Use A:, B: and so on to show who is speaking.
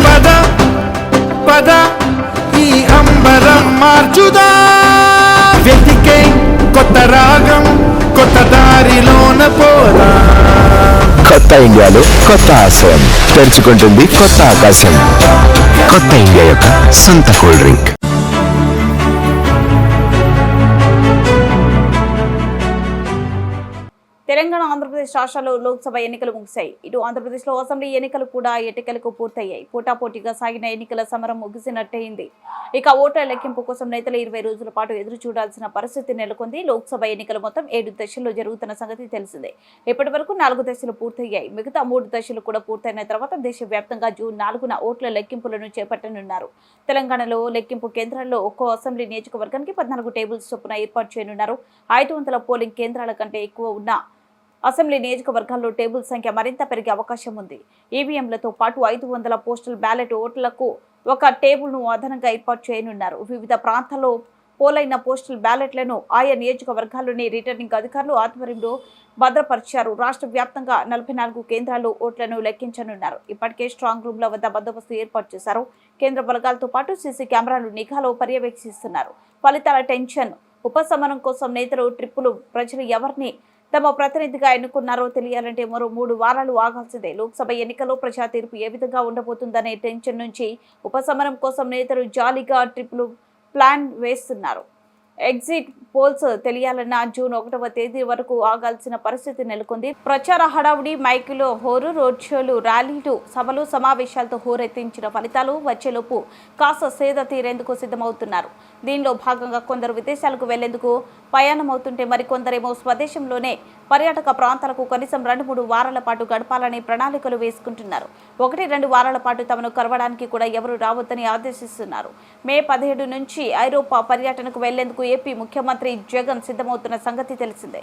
A: పద పద ఈ అంబరం మార్చుదా వెతికే కొత్త రాగం కొత్త దారిలోన పోదా.
B: కొత్త ఇండియాలో కొత్త ఆశయం తెరుచుకుంటుంది కొత్త ఆకాశం. కొత్త ఇండియా యొక్క సొంత కూల్ డ్రింక్.
C: తెలంగాణ ఆంధ్రప్రదేశ్ రాష్ట్రాల్లో లోక్సభ ఎన్నికలు ముగిశాయి. ఇటు ఆంధ్రప్రదేశ్లో అసెంబ్లీ ఎన్నికలు కూడా ఎన్నికలకు పూర్తయ్యాయి. పోటాపోటీగా సాగిన ఎన్నికల సమరం ముగిసినట్టయింది. ఇక ఓట్ల లెక్కింపు కోసం నేతలు 20 రోజుల పాటు ఎదురు చూడాల్సిన పరిస్థితి నెలకొంది. లోక్సభ ఎన్నికలు మొత్తం 7 దశల్లో జరుగుతున్న సంగతి తెలిసిందే. ఇప్పటి వరకు 4 దశలు పూర్తయ్యాయి. మిగతా 3 దశలు కూడా పూర్తయిన తర్వాత దేశవ్యాప్తంగా జూన్ 4న ఓట్ల లెక్కింపులను చేపట్టనున్నారు. తెలంగాణలో లెక్కింపు కేంద్రాల్లో ఒక్కో అసెంబ్లీ నియోజకవర్గానికి 14 టేబుల్స్ చొప్పున ఏర్పాటు చేయనున్నారు. 500 పోలింగ్ కేంద్రాల కంటే ఎక్కువ ఉన్న అసెంబ్లీ నియోజకవర్గాల్లో టేబుల్ సంఖ్య మరింత పెరిగే అవకాశం ఉంది. ఈవీఎంలతో పాటు 500 పోస్టల్ బ్యాలెట్ ఓట్లకు ఒక టేబుల్ను అదనంగా ఏర్పాటు చేయనున్నారు. వివిధ ప్రాంతాల్లో పోలైన పోస్టల్ బ్యాలెట్లను ఆయా నియోజకవర్గాల్లోని రిటర్నింగ్ అధికారులు ఆధ్వర్యంలో భద్రపరిచారు. రాష్ట్ర వ్యాప్తంగా 44 కేంద్రాల్లో ఓట్లను లెక్కించనున్నారు. ఇప్పటికే స్ట్రాంగ్ రూమ్ల వద్ద బందోబస్తు ఏర్పాటు చేశారు. కేంద్ర బలగాలతో పాటు సీసీ కెమెరాలు నిఘాలో పర్యవేక్షిస్తున్నారు. ఫలితాల టెన్షన్ ఉపశమనం కోసం నేతలు ట్రిప్పులు ప్రజలు ఎవరిని తమ ప్రతినిధిగా ఎన్నుకున్నారో తెలియాలంటే మరో 3 వారాలు ఆగాల్సిందే. లోక్సభ ఎన్నికల్లో ప్రజా తీర్పు ఏ విధంగా ఉండబోతుందనే టెన్షన్ నుంచి ఉపశమనం కోసం నేతలు జాలీగా ట్రిప్లు ప్లాన్ వేస్తున్నారు. ఎగ్జిట్ పోల్స్ తెలియాలన్న జూన్ 1వ తేదీ వరకు ఆగాల్సిన పరిస్థితి నెలకొంది. ప్రచార హడావుడి, మైకులో హోరు, రోడ్ షోలు, ర్యాలీలు, సభలు, సమావేశాలతో హోరెత్తించిన ఫలితాలు వచ్చేలోపు కాస్త సేద తీరేందుకు సిద్ధమవుతున్నారు. దీనిలో భాగంగా కొందరు విదేశాలకు వెళ్లేందుకు ప్రయాణమవుతుంటే మరికొందరేమో స్వదేశంలోనే పర్యాటక ప్రాంతాలకు కనీసం 2-3 వారాల పాటు గడపాలని ప్రణాళికలు వేసుకుంటున్నారు. 1-2 వారాల పాటు తమను కలవడానికి కూడా ఎవరు రావద్దని ఆదేశిస్తున్నారు. మే 17 నుంచి ఐరోపా పర్యటనకు వెళ్లేందుకు ఏపీ ముఖ్యమంత్రి జగన్ సిద్ధమవుతున్న సంగతి తెలిసిందే.